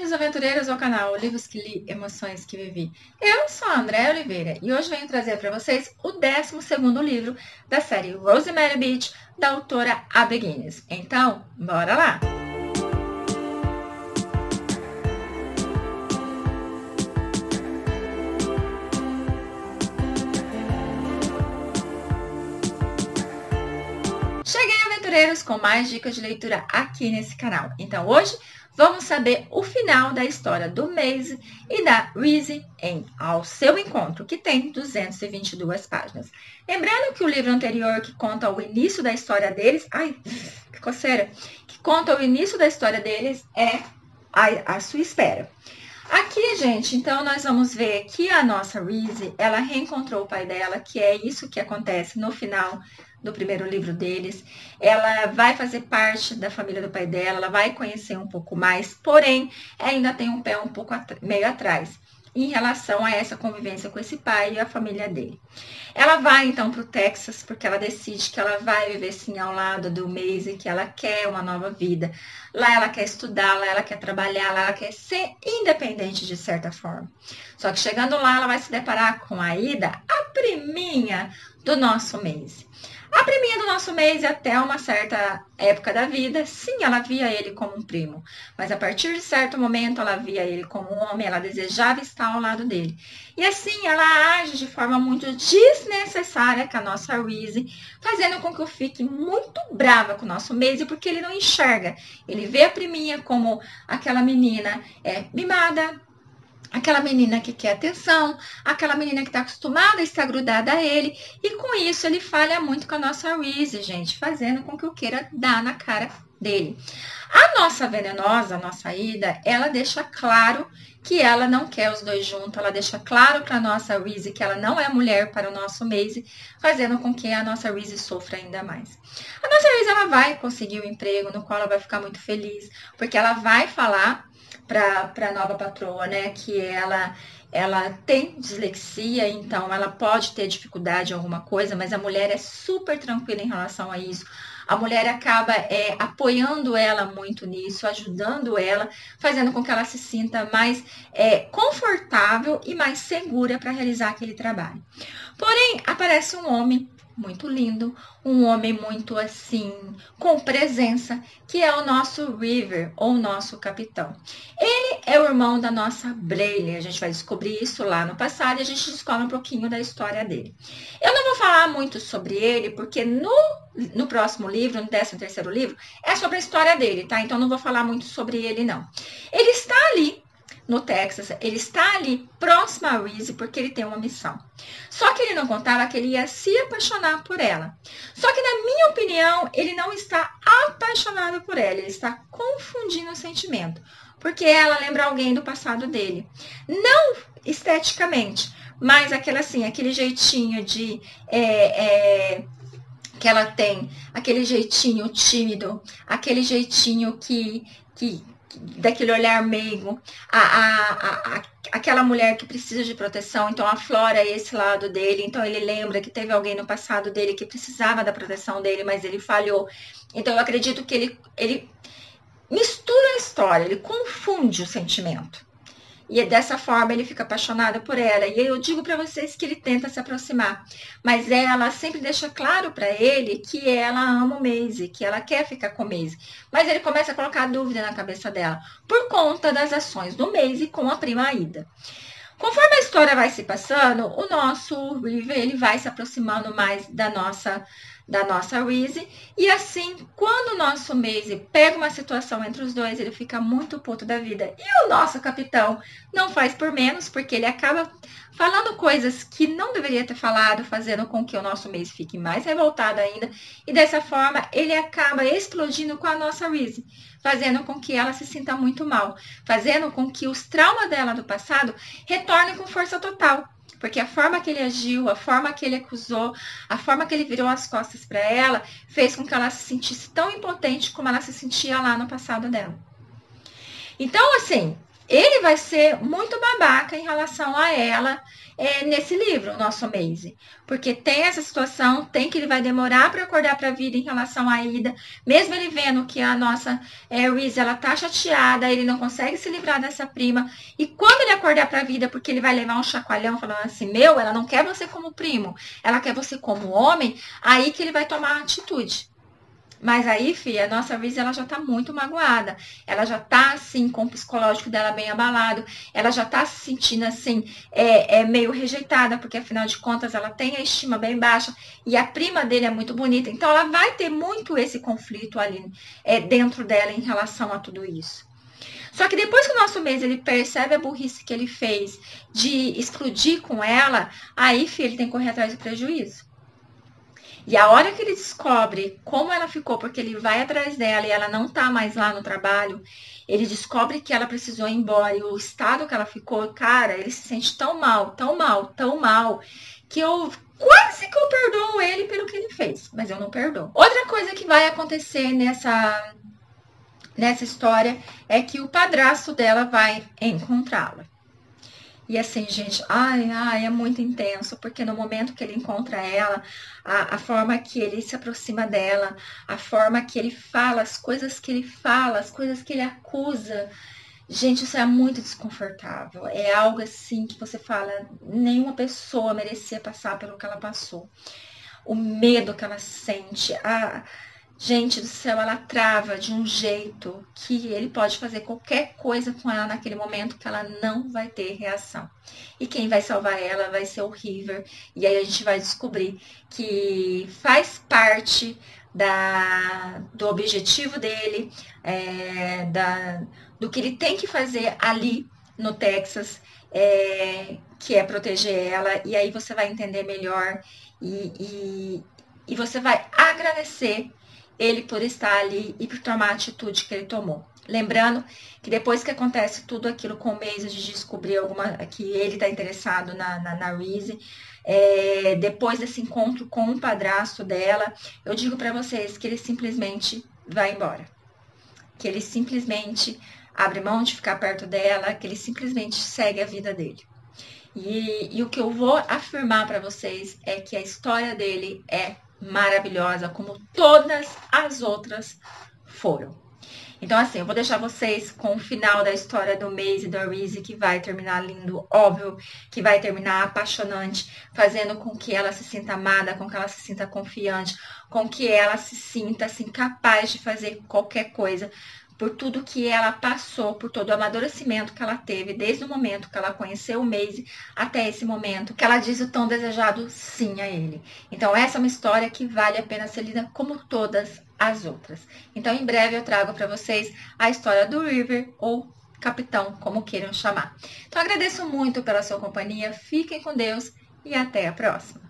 Bem-vindos, aventureiros, ao canal Livros que Li, Emoções que Vivi. Eu sou a Andréa Oliveira e hoje venho trazer para vocês o 12º livro da série Rosemary Beach, da autora Abby Guinness. Então, bora lá! Cheguei, aventureiros, com mais dicas de leitura aqui nesse canal. Então, hoje vamos saber o final da história do Maisie e da Reese em Ao Seu Encontro, que tem 222 páginas. Lembrando que o livro anterior, que conta o início da história deles... Ai, que coceira! Que conta o início da história deles é A Sua Espera. Aqui, gente, então, nós vamos ver que a nossa Reese, ela reencontrou o pai dela, que é isso que acontece no final do primeiro livro deles. Ela vai fazer parte da família do pai dela, ela vai conhecer um pouco mais, porém, ainda tem um pé um pouco meio atrás em relação a essa convivência com esse pai e a família dele. Ela vai, então, para o Texas, porque ela decide que ela vai viver, sim, ao lado do Maisie, que ela quer uma nova vida. Lá ela quer estudar, lá ela quer trabalhar, lá ela quer ser independente de certa forma. Só que chegando lá, ela vai se deparar com a Ida, a priminha do nosso Maisie. A priminha do nosso Maisie, até uma certa época da vida, sim, ela via ele como um primo. Mas a partir de certo momento, ela via ele como um homem, ela desejava estar ao lado dele. E assim, ela age de forma muito desnecessária com a nossa Reese, fazendo com que eu fique muito brava com o nosso Maisie, porque ele não enxerga. Ele vê a priminha como aquela menina mimada, aquela menina que quer atenção, aquela menina que está acostumada a estar grudada a ele. E com isso ele falha muito com a nossa Reese, gente, fazendo com que eu queira dar na cara dele. A nossa venenosa, a nossa Ida, ela deixa claro que ela não quer os dois juntos. Ela deixa claro para a nossa Reese que ela não é mulher para o nosso Maisie, fazendo com que a nossa Reese sofra ainda mais. A nossa Reese, ela vai conseguir um emprego no qual ela vai ficar muito feliz, porque ela vai falar para a nova patroa, né, que ela tem dislexia, então ela pode ter dificuldade em alguma coisa, mas a mulher é super tranquila em relação a isso. A mulher acaba apoiando ela muito nisso, ajudando ela, fazendo com que ela se sinta mais confortável e mais segura para realizar aquele trabalho. Porém, aparece um homem muito lindo, um homem muito assim, com presença, que é o nosso River, ou nosso capitão. Ele é o irmão da nossa Brayley, a gente vai descobrir isso lá no passado e a gente descobre um pouquinho da história dele. Eu não vou falar muito sobre ele, porque no próximo livro, no 13º livro, é sobre a história dele, tá? Então não vou falar muito sobre ele, não. Ele está ali no Texas, ele está ali próximo a Reese porque ele tem uma missão. Só que ele não contava que ele ia se apaixonar por ela. Só que, na minha opinião, ele não está apaixonado por ela, ele está confundindo o sentimento, porque ela lembra alguém do passado dele. Não esteticamente, mas aquele jeitinho de... que ela tem, aquele jeitinho tímido, aquele jeitinho daquele olhar meigo, aquela mulher que precisa de proteção, então aflora esse lado dele, então ele lembra que teve alguém no passado dele que precisava da proteção dele, mas ele falhou. Então eu acredito que ele mistura a história, ele confunde o sentimento. E dessa forma ele fica apaixonado por ela. E eu digo para vocês que ele tenta se aproximar. Mas ela sempre deixa claro para ele que ela ama o Maisie, que ela quer ficar com o Maisie. Mas ele começa a colocar dúvida na cabeça dela, por conta das ações do Maisie com a prima Ida. Conforme a história vai se passando, o nosso River, ele vai se aproximando mais da nossa Reese, e assim, quando o nosso Maisie pega uma situação entre os dois, ele fica muito puto da vida. E o nosso capitão não faz por menos, porque ele acaba falando coisas que não deveria ter falado, fazendo com que o nosso Maisie fique mais revoltado ainda, e dessa forma ele acaba explodindo com a nossa Reese, fazendo com que ela se sinta muito mal, fazendo com que os traumas dela do passado retornem com força total. Porque a forma que ele agiu, a forma que ele acusou, a forma que ele virou as costas para ela, fez com que ela se sentisse tão impotente como ela se sentia lá no passado dela. Então, assim, ele vai ser muito babaca em relação a ela nesse livro, o nosso Maisie. Porque tem essa situação, tem que ele vai demorar para acordar para a vida em relação à Ida, mesmo ele vendo que a nossa Reese, ela tá chateada, ele não consegue se livrar dessa prima. E quando ele acordar para a vida, porque ele vai levar um chacoalhão falando assim, ela não quer você como primo, ela quer você como homem, aí que ele vai tomar uma atitude. Mas aí, filha, a nossa Reese, ela já tá muito magoada. Ela já tá, assim, com o psicológico dela bem abalado. Ela já tá se sentindo, assim, meio rejeitada, porque afinal de contas ela tem a estima bem baixa e a prima dele é muito bonita. Então ela vai ter muito esse conflito ali dentro dela em relação a tudo isso. Só que depois que o nosso mês ele percebe a burrice que ele fez de explodir com ela, aí, filha, ele tem que correr atrás do prejuízo. E a hora que ele descobre como ela ficou, porque ele vai atrás dela e ela não tá mais lá no trabalho, ele descobre que ela precisou ir embora e o estado que ela ficou, cara, ele se sente tão mal, tão mal, tão mal, que eu quase que eu perdoo ele pelo que ele fez, mas eu não perdoo. Outra coisa que vai acontecer nessa história é que o padrasto dela vai encontrá-la. E assim, gente, é muito intenso, porque no momento que ele encontra ela, a forma que ele se aproxima dela, a forma que ele fala, as coisas que ele fala, as coisas que ele acusa, gente, isso é muito desconfortável. É algo assim que você fala, nenhuma pessoa merecia passar pelo que ela passou. O medo que ela sente, gente do céu, ela trava de um jeito que ele pode fazer qualquer coisa com ela naquele momento que ela não vai ter reação. E quem vai salvar ela vai ser o River. E aí a gente vai descobrir que faz parte do objetivo dele, do que ele tem que fazer ali no Texas, que é proteger ela. E aí você vai entender melhor e você vai agradecer ele por estar ali e por tomar a atitude que ele tomou. Lembrando que depois que acontece tudo aquilo com o Maisie de descobrir que ele está interessado na Reese, depois desse encontro com o padrasto dela, eu digo para vocês que ele simplesmente vai embora. Que ele simplesmente abre mão de ficar perto dela, que ele simplesmente segue a vida dele. E o que eu vou afirmar para vocês é que a história dele é maravilhosa, como todas as outras foram. Então, assim, eu vou deixar vocês com o final da história do Maisie e da Reese, que vai terminar lindo, óbvio, que vai terminar apaixonante, fazendo com que ela se sinta amada, com que ela se sinta confiante, com que ela se sinta, assim, capaz de fazer qualquer coisa, por tudo que ela passou, por todo o amadurecimento que ela teve, desde o momento que ela conheceu o Maisie até esse momento, que ela diz o tão desejado sim a ele. Então, essa é uma história que vale a pena ser lida como todas as outras. Então, em breve eu trago para vocês a história do River, ou Capitão, como queiram chamar. Então, agradeço muito pela sua companhia, fiquem com Deus e até a próxima.